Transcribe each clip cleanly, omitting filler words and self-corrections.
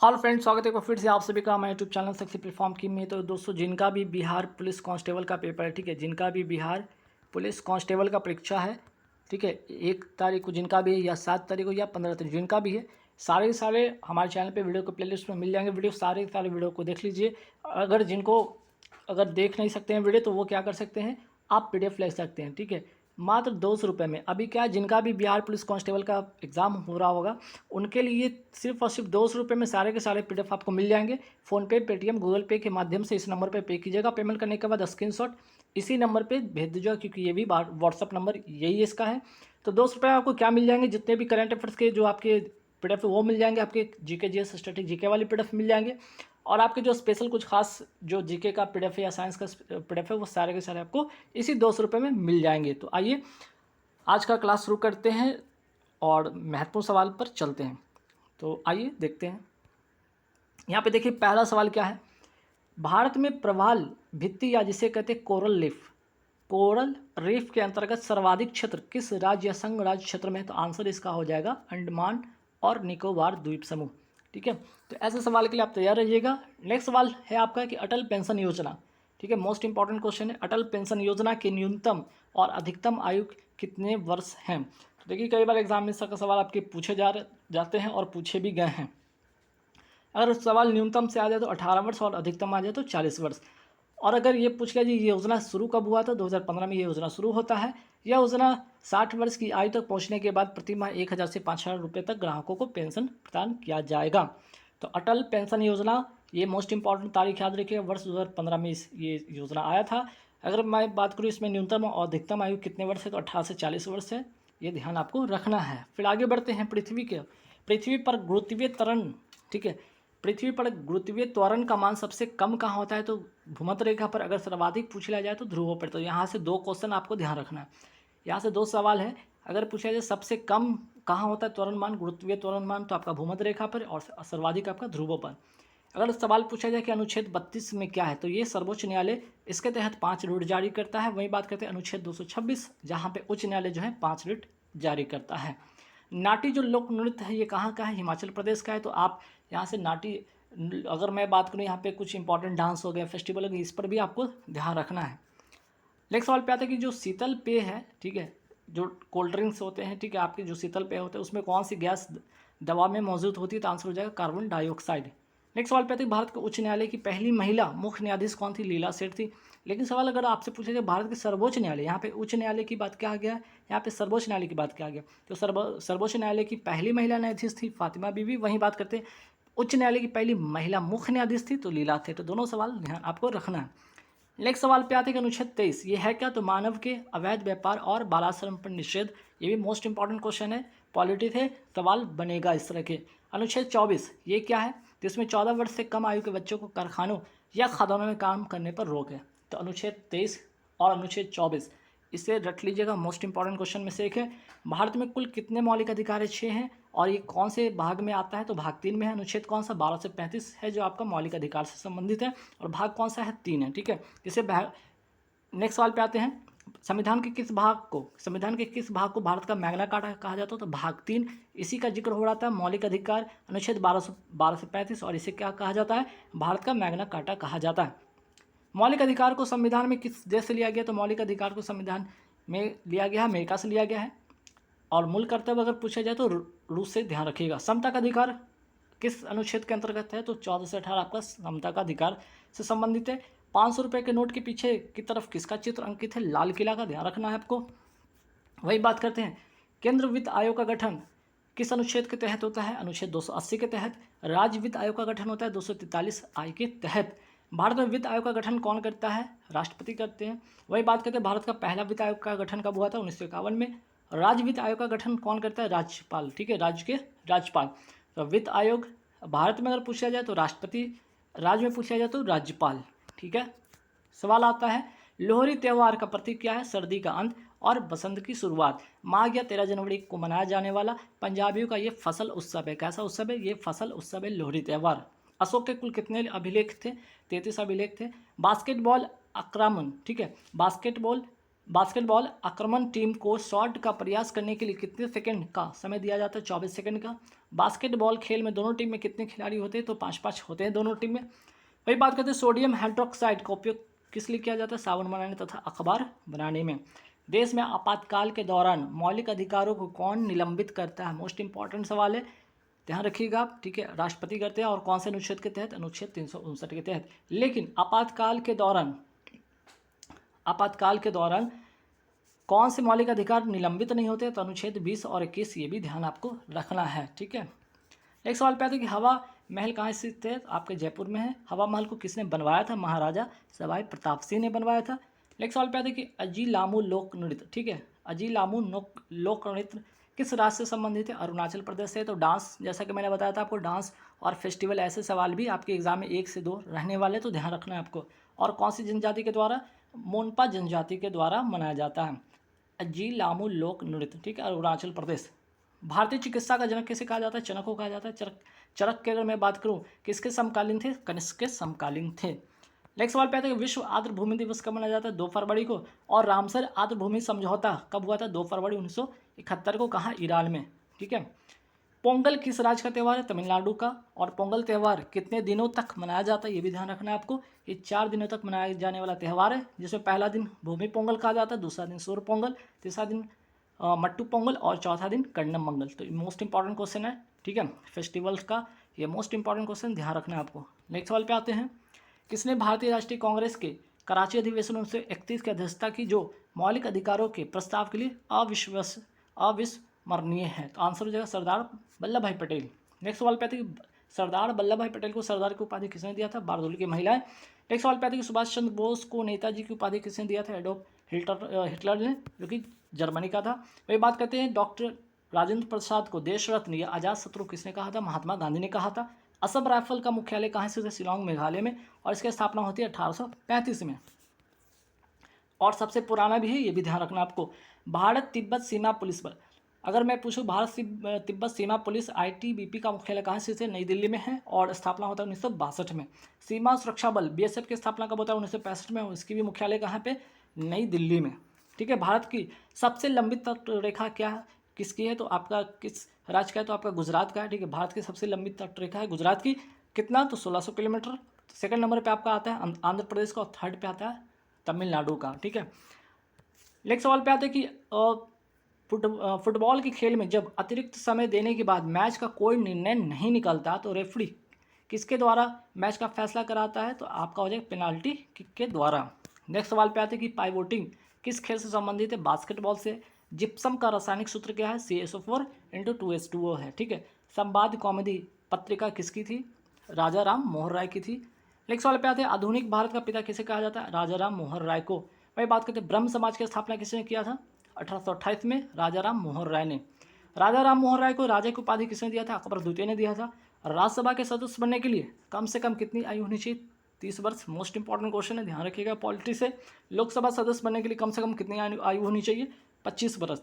Hello friends, स्वागत है एक बार फिर से आप सभी का हमारे यूट्यूब चैनल सक्सेस प्लेटफॉर्म की में। तो दोस्तों, जिनका भी बिहार पुलिस कांस्टेबल का पेपर है, ठीक है, जिनका भी बिहार पुलिस कांस्टेबल का परीक्षा है, ठीक है, 1 तारीख को जिनका भी है, या 7 तारीख को, या 15 तारीख जिनका भी है, सारे के सारे हमारे चैनल पे वीडियो को प्लेलिस्ट में मिल जाएंगे। वीडियो सारे के सारे वीडियो को देख लीजिए। अगर देख नहीं सकते हैं वीडियो, तो वो क्या कर सकते हैं, आप PDF ले सकते हैं, ठीक है, मात्र 200 रुपये में। अभी क्या है, जिनका भी बिहार पुलिस कांस्टेबल का एग्ज़ाम हो रहा होगा, उनके लिए सिर्फ और सिर्फ 200 रुपये में सारे के सारे PDF आपको मिल जाएंगे। फ़ोनपे, पेटीएम, गूगल पे के माध्यम से इस नंबर पे कीजिएगा। पेमेंट करने के बाद स्क्रीनशॉट इसी नंबर पे भेज दीजिएगा, क्योंकि ये भी व्हाट्सअप नंबर यही इसका है। तो 200 रुपये आपको क्या मिल जाएंगे, जितने भी करंट अफेयर्स के जो आपके PDF है वो मिल जाएंगे, आपके GK GS स्टैटिक GK वाली PDF मिल जाएंगे, और आपके जो स्पेशल कुछ खास जो GK का PDF है या साइंस का PDF है, वो सारे के सारे आपको इसी 200 रुपये में मिल जाएंगे। तो आइए आज का क्लास शुरू करते हैं और महत्वपूर्ण सवाल पर चलते हैं। तो आइए देखते हैं। यहाँ पे देखिए, पहला सवाल क्या है, भारत में प्रवाल भित्ति या जिसे कहते हैं कोरल रीफ के अंतर्गत सर्वाधिक क्षेत्र किस राज्य या संघ राज्य क्षेत्र में है? तो आंसर इसका हो जाएगा अंडमान और निकोबार द्वीप समूह, ठीक है। तो ऐसे सवाल के लिए आप तैयार रहिएगा। नेक्स्ट सवाल है आपका कि अटल पेंशन योजना, ठीक है, मोस्ट इंपॉर्टेंट क्वेश्चन है। अटल पेंशन योजना की न्यूनतम और अधिकतम आयु कितने वर्ष हैं? तो देखिए, कई बार एग्जाम में इसका सवाल आपके पूछे जाते हैं और पूछे भी गए हैं। अगर सवाल न्यूनतम से आ जाए तो 18 वर्ष और अधिकतम आ जाए तो 40 वर्ष। और अगर ये पूछ लिया जी ये योजना शुरू कब हुआ था, 2015 में ये योजना शुरू होता है। यह योजना 60 वर्ष की आयु तक पहुंचने के बाद प्रति माह 1000 से 5000 रुपये तक ग्राहकों को पेंशन प्रदान किया जाएगा। तो अटल पेंशन योजना, ये मोस्ट इंपॉर्टेंट तारीख याद रखिए, वर्ष 2015 में ये योजना आया था। अगर मैं बात करूँ इसमें न्यूनतम और अधिकतम आयु कितने वर्ष है, तो 18 से 40 वर्ष है। ये ध्यान आपको रखना है। फिर आगे बढ़ते हैं। पृथ्वी पर गुरुत्वीय त्वरण, ठीक है, पृथ्वी पर गुरुत्वीय त्वरण का मान सबसे कम कहाँ होता है? तो भूमध्य रेखा पर। अगर सर्वाधिक पूछ लिया जाए तो ध्रुवों पर। तो यहाँ से 2 क्वेश्चन आपको ध्यान रखना है। यहाँ से 2 सवाल है। अगर पूछा जाए सबसे कम कहाँ होता है त्वरण मान, गुरुत्वीय त्वरण मान, तो आपका भूमध्य रेखा पर, और सर्वाधिक आपका ध्रुवों पर। अगर सवाल पूछा जाए कि अनुच्छेद 32 में क्या है, तो ये सर्वोच्च न्यायालय इसके तहत 5 रिट जारी करता है। वहीं बात करते हैं अनुच्छेद 226, जहाँ पे उच्च न्यायालय जो है 5 रिट जारी करता है। नाटी जो लोक नृत्य है, ये कहाँ का है? हिमाचल प्रदेश का है। तो आप यहाँ से नाटी, अगर मैं बात करूँ यहाँ पे कुछ इंपॉर्टेंट डांस हो गया, फेस्टिवल हो गया, इस पर भी आपको ध्यान रखना है। नेक्स्ट सवाल पे आता है कि जो शीतल पेय है, ठीक है, जो कोल्ड ड्रिंक्स होते हैं, ठीक है, आपके जो शीतल पेय होते हैं, उसमें कौन सी गैस दवा में मौजूद होती है? तो आंसर हो जाएगा कार्बन डाइऑक्साइड। नेक्स्ट सवाल पे आते हैं भारत के उच्च न्यायालय की पहली महिला मुख्य न्यायाधीश कौन थी? लीला सेठ थी। लेकिन सवाल अगर आपसे पूछा जाए भारत के सर्वोच्च न्यायालय, यहाँ पे उच्च न्यायालय की बात क्या आ गया, यहाँ पे सर्वोच्च न्यायालय की बात क्या आ गया? तो सर्वोच्च न्यायालय की पहली महिला न्यायाधीश थी फातिमा बीबी। वहीं बात करते हैं उच्च न्यायालय की पहली महिला मुख्य न्यायाधीश थी, तो लीला थे। तो दोनों सवाल ध्यान आपको रखना है। नेक्स्ट सवाल पे आते हैं कि अनुच्छेद 23 ये है क्या? तो मानव के अवैध व्यापार और बालाश्रम पर निषेध। ये भी मोस्ट इंपॉर्टेंट क्वेश्चन है, पॉलिटी थे, सवाल बनेगा इस तरह के। अनुच्छेद 24 ये क्या है? तो इसमें 14 वर्ष से कम आयु के बच्चों को कारखानों या खदानों में काम करने पर रोक है। तो अनुच्छेद 23 और अनुच्छेद 24 इसे रट लीजिएगा, मोस्ट इंपॉर्टेंट क्वेश्चन में से एक है। भारत में कुल कितने मौलिक अधिकार है? 6 हैं। और ये कौन से भाग में आता है? तो भाग 3 में है। अनुच्छेद कौन सा? 12 से 35 है, जो आपका मौलिक अधिकार से संबंधित है। और भाग कौन सा है? 3 है, ठीक है। इसे भाग, नेक्स्ट सवाल पे आते हैं। संविधान के किस भाग को भारत का मैग्ना कार्टा कहा जाता है? तो भाग 3 इसी का जिक्र हो रहा था, मौलिक अधिकार, अनुच्छेद 12 से 35, और इसे क्या कहा जाता है? भारत का मैग्ना कार्टा कहा जाता है। मौलिक अधिकार को संविधान में किस देश से लिया गया? तो मौलिक अधिकार को संविधान में लिया गया है, अमेरिका से लिया गया है। और मूल कर्तव्य अगर पूछा जाए तो रूस से, ध्यान रखिएगा। समता का अधिकार किस अनुच्छेद के अंतर्गत है? तो 14 से 18 आपका समता का अधिकार से संबंधित है। 500 रुपये के नोट के पीछे की तरफ किसका चित्र अंकित है? लाल किला का, ध्यान रखना है आपको। वही बात करते हैं, केंद्र वित्त आयोग का गठन किस अनुच्छेद के तहत होता है? अनुच्छेद 280 के तहत। राज्य वित्त आयोग का गठन होता है 243 आई के तहत। भारत में वित्त आयोग का गठन कौन करता है? राष्ट्रपति करते हैं। वही बात करते हैं, भारत का पहला वित्त आयोग का गठन कब हुआ था? 1951 में। राज्य वित्त आयोग का गठन कौन करता है? राज्यपाल, ठीक है, राज्य के राज्यपाल। तो वित्त आयोग भारत में अगर पूछा जाए तो राष्ट्रपति, राज्य में पूछा जाए तो राज्यपाल, ठीक है। सवाल आता है, लोहड़ी त्यौहार का प्रतीक क्या है? सर्दी का अंत और बसंत की शुरुआत। माघ या 13 जनवरी को मनाया जाने वाला पंजाबियों का ये फसल उत्सव है। कैसा उत्सव है? ये फसल उत्सव है, लोहड़ी त्यौहार। अशोक के कुल कितने अभिलेख थे? 33 अभिलेख थे। बास्केटबॉल आक्रमण, ठीक है, बास्केटबॉल बास्केटबॉल आक्रमण टीम को शॉट का प्रयास करने के लिए कितने सेकंड का समय दिया जाता है? 24 सेकंड का। बास्केटबॉल खेल में दोनों टीम में कितने खिलाड़ी होते हैं? तो 5-5 होते हैं दोनों टीम में। वही बात करते हैं सोडियम हाइड्रोक्साइड का उपयोग किस लिए किया जाता है? साबुन बनाने तथा अखबार बनाने में। देश में आपातकाल के दौरान मौलिक अधिकारों को कौन निलंबित करता है? मोस्ट इंपॉर्टेंट सवाल है, ध्यान रखिएगा आप, ठीक है। राष्ट्रपति करते हैं, और कौन से अनुच्छेद के तहत? अनुच्छेद 359 के तहत। लेकिन आपातकाल के दौरान कौन से मौलिक अधिकार निलंबित नहीं होते? तो अनुच्छेद 20 और 21, ये भी ध्यान आपको रखना है, ठीक है। एक सवाल पे आता है कि हवा महल कहाँ स्थित है? आपके जयपुर में है। हवा महल को किसने बनवाया था? महाराजा सवाई प्रताप सिंह ने बनवाया था। एक सवाल पे आता है कि अजीलामू लोक नृत्य, ठीक है, अजीलामू लोक नृत्य किस राज्य से संबंधित है? अरुणाचल प्रदेश से। तो डांस, जैसा कि मैंने बताया था आपको, डांस और फेस्टिवल, ऐसे सवाल भी आपके एग्जाम में 1 से 2 रहने वाले, तो ध्यान रखना है आपको। और कौन सी जनजाति के द्वारा? मोनपा जनजाति के द्वारा मनाया जाता है अजीलामू लोक नृत्य, ठीक है, अरुणाचल प्रदेश। भारतीय चिकित्सा का जनक किसे कहा जाता है? चरक को कहा जाता है। चरक की अगर मैं बात करूं, किसके समकालीन थे? कनिष्क के समकालीन थे। नेक्स्ट सवाल पे आता है कि विश्व आर्द्र भूमि दिवस कब मनाया जाता है? 2 फरवरी को। और रामसर आर्द्र भूमि समझौता कब हुआ था? 2 फरवरी 1971 को। कहाँ? ईरान में, ठीक है। पोंगल किस राज्य का त्यौहार है? तमिलनाडु का। और पोंगल त्यौहार कितने दिनों तक मनाया जाता है? ये भी ध्यान रखना है आपको। ये 4 दिनों तक मनाया जाने वाला त्यौहार है, जिसमें पहला दिन भूमि पोंगल कहा जाता है, दूसरा दिन सूर्य पोंगल, तीसरा दिन मट्टू पोंगल, और चौथा दिन कन्नम मंगल। तो मोस्ट इंपॉर्टेंट क्वेश्चन है, ठीक है, फेस्टिवल्स का ये मोस्ट इंपॉर्टेंट क्वेश्चन, ध्यान रखना है आपको। नेक्स्ट सवाल पे आते हैं, किसने भारतीय राष्ट्रीय कांग्रेस के कराची अधिवेशन 1931 की अध्यक्षता की, जो मौलिक अधिकारों के प्रस्ताव के लिए अविस्मरणीय है? तो आंसर हो जाएगा सरदार वल्लभ भाई पटेल। नेक्स्ट सवाल पे आते हैं, सरदार वल्लभ भाई पटेल को सरदार की उपाधि किसने दिया था? बारदोली की महिलाएं। नेक्स्ट सवाल पे आते हैं कि सुभाष चंद्र बोस को नेताजी की उपाधि किसने दिया था? एडोल्फ हिटलर ने, जो कि जर्मनी का था। वही बात करते हैं, डॉक्टर राजेंद्र प्रसाद को देश रत्न या आजाद शत्रु किसने कहा था? महात्मा गांधी ने कहा था। असम राइफल का मुख्यालय कहाँ स्थित है? शिलोंग मेघालय में, और इसकी स्थापना होती है 1835 में। और सबसे पुराना भी है, ये भी ध्यान रखना आपको। भारत तिब्बत सीमा पुलिस बल, अगर मैं पूछूं भारत तिब्बत सीमा पुलिस ITBP का मुख्यालय कहाँ स्थित है? नई दिल्ली में है, और स्थापना होता है 1962 में। सीमा सुरक्षा बल BSF की स्थापना कब होता है? 1965 में, और इसकी भी मुख्यालय कहाँ पे? नई दिल्ली में, ठीक है। भारत की सबसे लंबी तट रेखा क्या है, किसकी है? तो आपका किस राज्य का है? तो आपका गुजरात का है, ठीक है। भारत की सबसे लंबी तट रेखा है गुजरात की, कितना? तो 1600 किलोमीटर। सेकंड नंबर पे आपका आता है आंध्र प्रदेश का, और थर्ड पे आता है तमिलनाडु का, ठीक है। नेक्स्ट सवाल पे आते हैं कि फुटबॉल के खेल में जब अतिरिक्त समय देने के बाद मैच का कोई निर्णय नहीं निकलता, तो रेफरी किसके द्वारा मैच का फैसला कराता है? तो आपका हो जाएगा पेनाल्टी किक के द्वारा। नेक्स्ट सवाल पे आते हैं कि पाइवोटिंग किस खेल से संबंधित है? बास्केटबॉल से। जिप्सम का रासायनिक सूत्र क्या है? CaSO4 × 2H2O है, ठीक है। संवाद कॉमेडी पत्रिका किसकी थी? राजा राम मोहन राय की थी। नेक्स्ट सवाल पे आते हैं, आधुनिक भारत का पिता किसे कहा जाता है? राजा राम मोहन राय को। वही बात करते हैं, ब्रह्म समाज की स्थापना किसने किया था? 1828 में राजा राम मोहन राय ने। राजा राम मोहन राय को राजा की उपाधि किसने दिया था? अकबर द्वितीय ने दिया था। राज्यसभा के सदस्य बनने के लिए कम से कम कितनी आयु होनी चाहिए? 30 वर्ष। मोस्ट इंपॉर्टेंट क्वेश्चन है, ध्यान रखिएगा पॉलिटी से। लोकसभा सदस्य बनने के लिए कम से कम कितनी आयु होनी चाहिए? 25 वर्ष।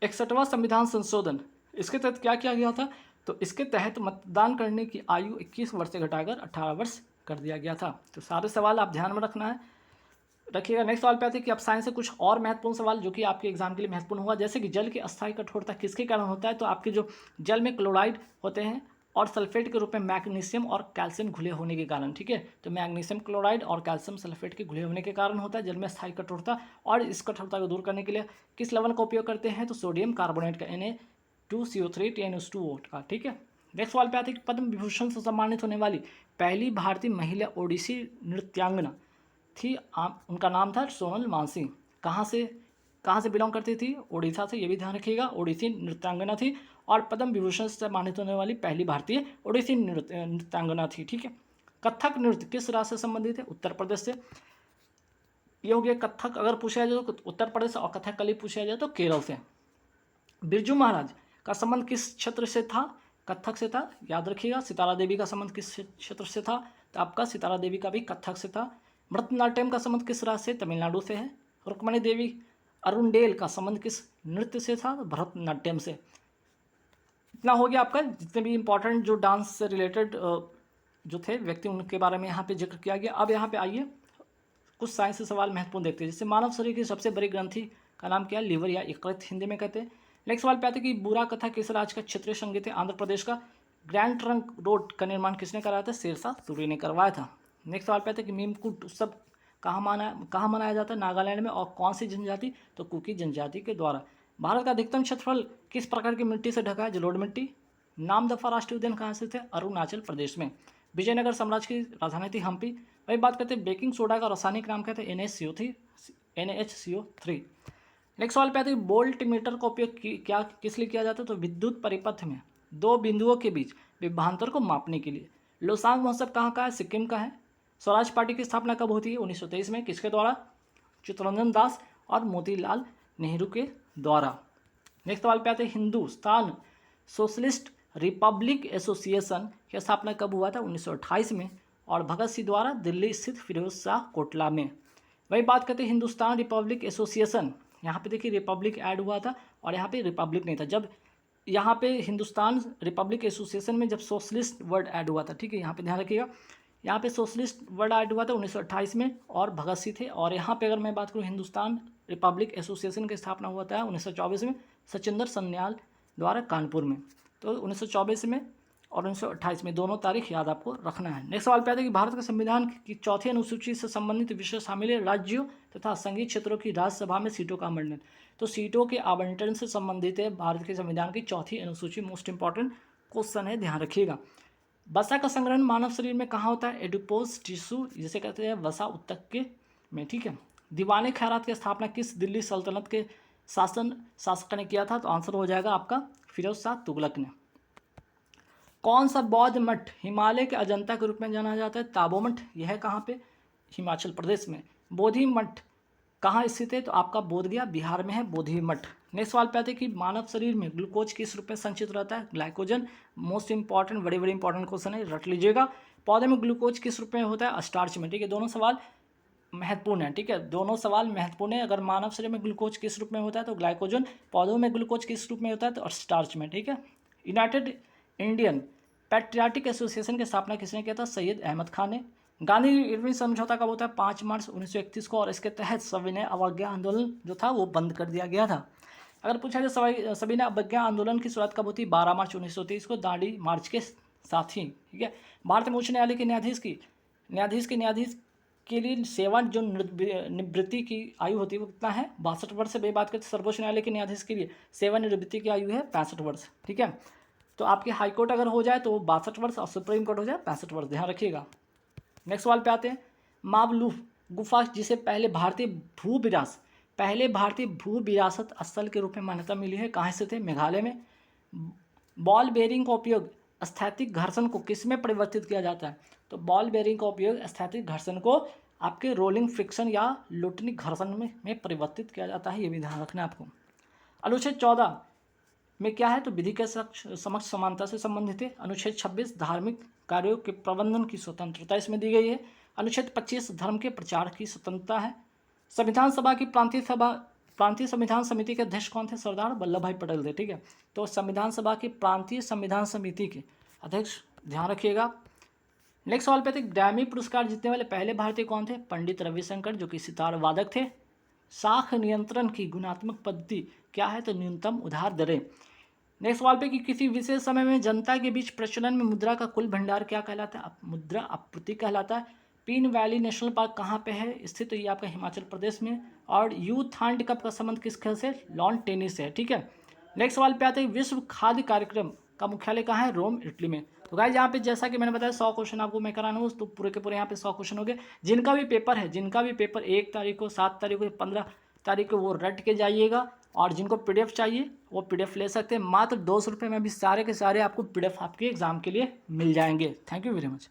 61वां संविधान संशोधन, इसके तहत क्या किया गया था? तो इसके तहत मतदान करने की आयु 21 वर्ष से घटाकर 18 वर्ष कर दिया गया था। तो सारे सवाल आप ध्यान में रखना है, रखिएगा। नेक्स्ट सवाल पे आते हैं कि अब साइंस से कुछ और महत्वपूर्ण सवाल जो कि आपके एग्जाम के लिए महत्वपूर्ण होगा, जैसे कि जल की अस्थायी कठोरता किसके कारण होता है? तो आपके जो जल में क्लोराइड होते हैं और सल्फेट के रूप में मैग्नीशियम और कैल्शियम घुले होने के कारण, ठीक है। तो मैग्नीशियम क्लोराइड और कैल्शियम सल्फेट के घुले होने के कारण होता है जल में अस्थायी कठोरता। और इस कठोरता को दूर करने के लिए किस लवण का उपयोग करते हैं? तो सोडियम कार्बोनेट का, Na2CO3 TnS2O का, ठीक है। नेक्स्ट सवाल पे आते हैं कि पद्म विभूषण से सम्मानित होने वाली पहली भारतीय महिला ओडिसी नृत्यांगना थी, उनका नाम था सोनल मानसिंह। कहाँ से बिलोंग करती थी? उड़ीसा से, ये भी ध्यान रखिएगा। ओडिसी नृत्यांगना थी, और पद्म विभूषण से सम्मानित होने वाली पहली भारतीय ओडिसी नृत्यांगना थी, ठीक है। कथक नृत्य किस राज्य से संबंधित है? उत्तर प्रदेश से। ये हो गया कथक अगर पूछा जाए तो उत्तर प्रदेश, और कथकली पूछा जाए तो केरल से। बिरजू महाराज का संबंध किस क्षेत्र से था? कथक से था, याद रखिएगा। सितारा देवी का संबंध किस क्षेत्र से था? तो आपका सितारा देवी का भी कथक से था। भरतनाट्यम का संबंध किस राज्य से? तमिलनाडु से है। रुक्मणी देवी अरुणडेल का संबंध किस नृत्य से था? भरतनाट्यम से। इतना हो गया आपका, जितने भी इंपॉर्टेंट जो डांस से रिलेटेड जो थे व्यक्ति, उनके बारे में यहाँ पे जिक्र किया गया। अब यहाँ पे आइए, कुछ साइंस से सवाल महत्वपूर्ण देखते हैं। जैसे मानव शरीर की सबसे बड़ी ग्रंथि का नाम क्या है? लीवर या यकृत हिंदी में कहते हैं। नेक्स्ट सवाल पे आते हैं कि बुरा कथा किस राज्य का क्षेत्रीय संगीत है? आंध्र प्रदेश का। ग्रैंड ट्रंक रोड का निर्माण किसने कराया था? शेरशाह सूरी ने करवाया था। नेक्स्ट सवाल पे आते हैं कि मीमकुट उत्सव कहाँ मनाया जाता है? नागालैंड में। और कौन सी जनजाति? तो कुकी जनजाति के द्वारा। भारत का अधिकतम क्षेत्रफल किस प्रकार की मिट्टी से ढका है? जलोढ़ मिट्टी। नामदफा राष्ट्रीय उद्यान कहाँ स्थित है? अरुणाचल प्रदेश में। विजयनगर साम्राज्य की राजधानी थी हम्पी। वही बात करते हैं बेकिंग सोडा का रासायनिक नाम क्या था? NaHCO3। नेक्स्ट सवाल पे आते हैं वोल्ट मीटर का उपयोग किस लिए किया जाता है? तो विद्युत परिपथ में दो बिंदुओं के बीच विभवांतर को मापने के लिए। लोसांग महोत्सव कहाँ का है? सिक्किम का है। स्वराज पार्टी की स्थापना कब होती है? 1923 में। किसके द्वारा? चित्तरंजन दास और मोतीलाल नेहरू के द्वारा। नेक्स्ट सवाल पे आते हैं हिंदुस्तान सोशलिस्ट रिपब्लिक एसोसिएशन की स्थापना कब हुआ था? 1928 में। और भगत सिंह द्वारा दिल्ली स्थित फिरोज शाह कोटला में। वही बात करते हैं हिंदुस्तान रिपब्लिक एसोसिएशन। यहाँ पे देखिए रिपब्लिक ऐड हुआ था और यहाँ पे रिपब्लिक नहीं था। जब यहाँ पे हिंदुस्तान रिपब्लिक एसोसिएशन में जब सोशलिस्ट वर्ड ऐड हुआ था, ठीक है, यहाँ पे ध्यान रखिएगा। यहाँ पे सोशलिस्ट वर्ड ऐड हुआ था 1928 में और भगत सिंह थे। और यहाँ पे अगर मैं बात करूँ हिंदुस्तान रिपब्लिक एसोसिएशन की स्थापना हुआ था 1924 में सचिंदर सन्याल द्वारा कानपुर में। तो 1924 में और 1928 में दोनों तारीख याद आपको रखना है। नेक्स्ट सवाल पे आता है कि भारत के संविधान की चौथी अनुसूची से संबंधित विषय शामिल है राज्यों तथा संघीय क्षेत्रों की राज्यसभा में सीटों का आवंटन। तो सीटों के आवंटन से संबंधित है भारत के संविधान की चौथी अनुसूची। मोस्ट इंपॉर्टेंट क्वेश्चन है, ध्यान रखिएगा। वसा का संग्रहण मानव शरीर में कहाँ होता है? एडिपोज टिश्यू जिसे कहते हैं वसा ऊतक के में, ठीक है। दीवाने खैरात की स्थापना किस दिल्ली सल्तनत के शासक ने किया था? तो आंसर हो जाएगा आपका फिरोज शाह तुगलक ने। कौन सा बौद्ध मठ हिमालय के अजंता के रूप में जाना जाता है? ताबो मठ। यह है कहाँ पे? हिमाचल प्रदेश में। बोधि मठ कहाँ स्थित है? तो आपका बोध गया बिहार में है बोधि मठ। नेक्स्ट सवाल पे आते हैं कि मानव शरीर में ग्लूकोज किस रूप में संचित रहता है? ग्लाइकोजन। मोस्ट इंपॉर्टेंट बड़े इंपॉर्टेंट क्वेश्चन है, रट लीजिएगा। पौधे में ग्लूकोज किस रूप में होता है? स्टार्च में, ठीक है। दोनों सवाल महत्वपूर्ण है, ठीक है, दोनों सवाल महत्वपूर्ण है। अगर मानव शरीर में ग्लूकोज किस रूप में होता है? तो ग्लाइकोजन। पौधों में ग्लूकोज किस रूप में होता है? तो स्टार्च में, ठीक है। यूनाइटेड इंडियन पैट्रियाटिक एसोसिएशन की स्थापना किसने किया था? सैयद अहमद खान ने। गांधी इरविन समझौता कब होता है? 5 मार्च 1931 को। और इसके तहत सविनय अवज्ञा आंदोलन जो था वो बंद कर दिया गया था। अगर पूछा जाए सविनय अवज्ञा आंदोलन की शुरुआत कब होती है? 12 मार्च 1930 को, दांडी मार्च के साथ ही, ठीक है। भारत में उच्च न्यायालय के न्यायाधीश के लिए सेवा जो निवृत्ति की आयु होती है वो कितना है? 62 वर्ष से। बात करते सर्वोच्च न्यायालय के न्यायाधीश के लिए सेवानिवृत्ति की आयु है 65 वर्ष, ठीक है। तो आपके हाईकोर्ट अगर हो जाए तो 62 वर्ष और सुप्रीम कोर्ट हो जाए 65 वर्ष, ध्यान रखिएगा। नेक्स्ट सवाल पे आते हैं मावलूह गुफा जिसे पहले भारतीय भू विरासत स्थल के रूप में मान्यता मिली है, कहाँ स्थित है? मेघालय में। बॉल बेयरिंग का उपयोग स्थैतिक घर्षण को किस में परिवर्तित किया जाता है? तो बॉल बेयरिंग का उपयोग स्थैतिक घर्षण को आपके रोलिंग फ्रिक्शन या लुटनिक घर्षण में परिवर्तित किया जाता है, ये भी ध्यान रखना है आपको। अनुच्छेद 14 में क्या है? तो विधि के समक्ष समानता से संबंधित है। अनुच्छेद 26 धार्मिक कार्यों के प्रबंधन की स्वतंत्रता इसमें दी गई है। अनुच्छेद 25 धर्म के प्रचार की स्वतंत्रता है। संविधान सभा की प्रांतीय संविधान समिति के अध्यक्ष कौन थे? सरदार वल्लभ भाई पटेल थे, ठीक है। तो संविधान सभा की प्रांतीय संविधान समिति के अध्यक्ष, ध्यान रखिएगा। नेक्स्ट सवाल पे थे ग्रैमी पुरस्कार जीतने वाले पहले भारतीय कौन थे? पंडित रविशंकर जो कि सितार वादक थे। साख नियंत्रण की गुणात्मक पद्धति क्या है? तो न्यूनतम उधार दरें। नेक्स्ट सवाल पे कि किसी विशेष समय में जनता के बीच प्रचलन में मुद्रा का कुल भंडार क्या कहलाता है? मुद्रा आपूर्ति कहलाता है। पीन वैली नेशनल पार्क कहाँ पे है स्थित? तो ये आपका हिमाचल प्रदेश में। और यूथ हैंड कप का संबंध किस खेल से? लॉन टेनिस से, ठीक है। नेक्स्ट सवाल पे आते हैं विश्व खाद्य कार्यक्रम का मुख्यालय कहाँ है? रोम, इटली में। तो गाइस यहाँ पे जैसा कि मैंने बताया 100 क्वेश्चन आपको मैं कराना हूँ, तो पूरे के पूरे यहाँ पे 100 क्वेश्चन हो गए। जिनका भी पेपर 1 तारीख को, 7 तारीख को, 15 तारीख को वो रट के जाइएगा। और जिनको PDF चाहिए वो PDF ले सकते हैं। मात्र 200 रुपये में भी सारे के सारे आपको PDF आपके एग्जाम के लिए मिल जाएंगे। Thank you very much.